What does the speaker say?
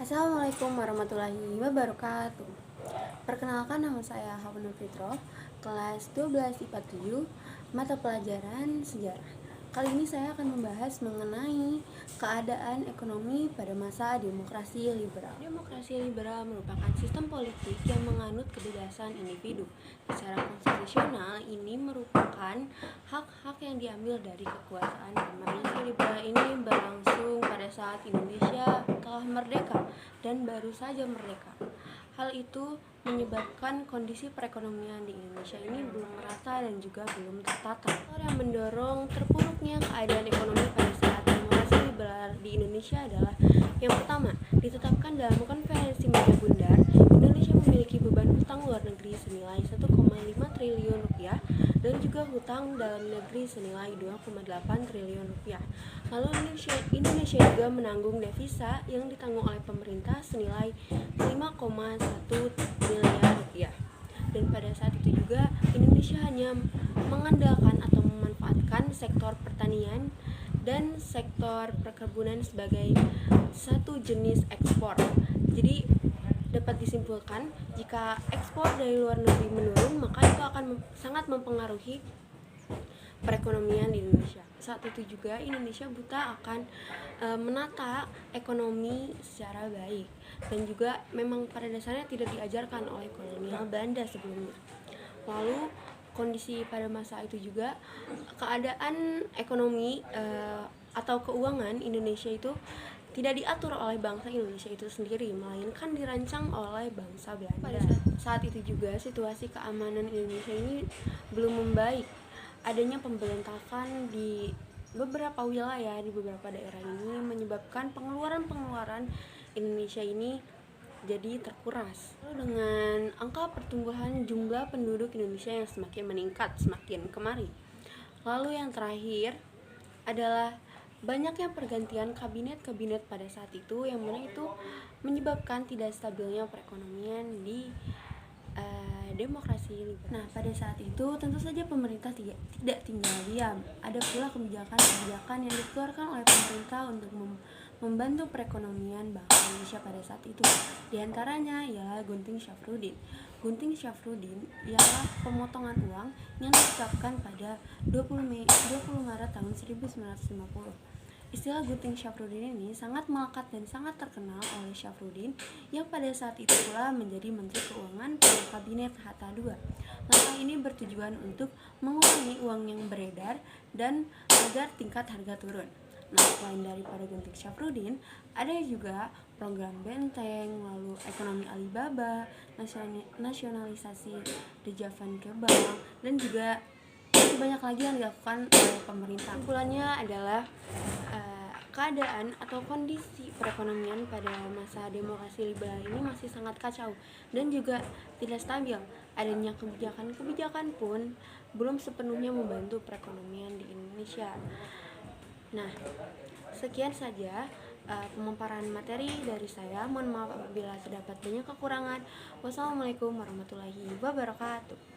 Assalamualaikum warahmatullahi wabarakatuh. Perkenalkan, nama saya Hawanul Fitro, kelas 12 IPA 7, mata pelajaran sejarah. Kali ini saya akan membahas mengenai keadaan ekonomi pada masa demokrasi liberal. Demokrasi liberal merupakan sistem politik yang menganut kebebasan individu. Secara konstitusional, ini merupakan hak-hak yang diambil dari kekuasaan pemerintah. Demokrasi liberal ini berlangsung pada saat Indonesia telah merdeka dan baru saja merdeka. Hal itu menyebabkan kondisi perekonomian di Indonesia ini belum merata dan juga belum tertata. Hal yang mendorong terpuruknya keadaan ekonomi pada saat demokrasi liberal di Indonesia adalah yang pertama, ditetapkan dalam Konferensi Meja Bundar, Indonesia memiliki beban hutang luar negeri senilai 1,5 triliun rupiah dan juga hutang dalam negeri senilai 2,8 triliun rupiah. Lalu Indonesia juga menanggung devisa yang ditanggung oleh pemerintah senilai 5,1 miliar rupiah. Dan pada saat itu juga Indonesia hanya mengandalkan atau memanfaatkan sektor pertanian dan sektor perkebunan sebagai satu jenis ekspor. Jadi dapat disimpulkan, jika ekspor dari luar negeri menurun, maka itu akan sangat mempengaruhi perekonomian di Indonesia. Saat itu juga Indonesia buta akan menata ekonomi secara baik, dan juga memang pada dasarnya tidak diajarkan oleh kolonial Belanda sebelumnya. Lalu kondisi pada masa itu juga keadaan ekonomi atau keuangan Indonesia itu tidak diatur oleh bangsa Indonesia itu sendiri, melainkan dirancang oleh bangsa Belanda. Pada saat itu juga situasi keamanan Indonesia ini belum membaik. Adanya pemberontakan di beberapa wilayah, di beberapa daerah ini menyebabkan pengeluaran Indonesia ini jadi terkuras. Lalu dengan angka pertumbuhan jumlah penduduk Indonesia yang semakin meningkat semakin kemari. Lalu yang terakhir adalah banyaknya pergantian kabinet pada saat itu, yang mana itu menyebabkan tidak stabilnya perekonomian di demokrasi liberal. Nah, pada saat itu tentu saja pemerintah tidak tinggal diam. Ada pula kebijakan yang dikeluarkan oleh pemerintah untuk membantu perekonomian bangsa Indonesia pada saat itu. Di antaranya ialah Gunting Syafruddin. Gunting Syafruddin ialah pemotongan uang yang ditetapkan pada 20 Maret tahun 1950. Istilah Gunting Syafruddin ini sangat melekat dan sangat terkenal oleh Syafruddin yang pada saat itu pula menjadi Menteri Keuangan pada Kabinet Hatta II. Langkah ini bertujuan untuk mengurangi uang yang beredar dan agar tingkat harga turun. Nah, selain daripada Gunting Syafruddin, ada juga program Benteng, lalu ekonomi Alibaba, nasionalisasi The Javan Bank, dan juga masih banyak lagi yang dilakukan oleh pemerintah. Kesimpulannya adalah keadaan atau kondisi perekonomian pada masa demokrasi liberal ini masih sangat kacau dan juga tidak stabil. Adanya kebijakan pun belum sepenuhnya membantu perekonomian di Indonesia. Nah, sekian saja pemaparan materi dari saya. Mohon maaf apabila terdapat banyak kekurangan. Wassalamualaikum warahmatullahi wabarakatuh.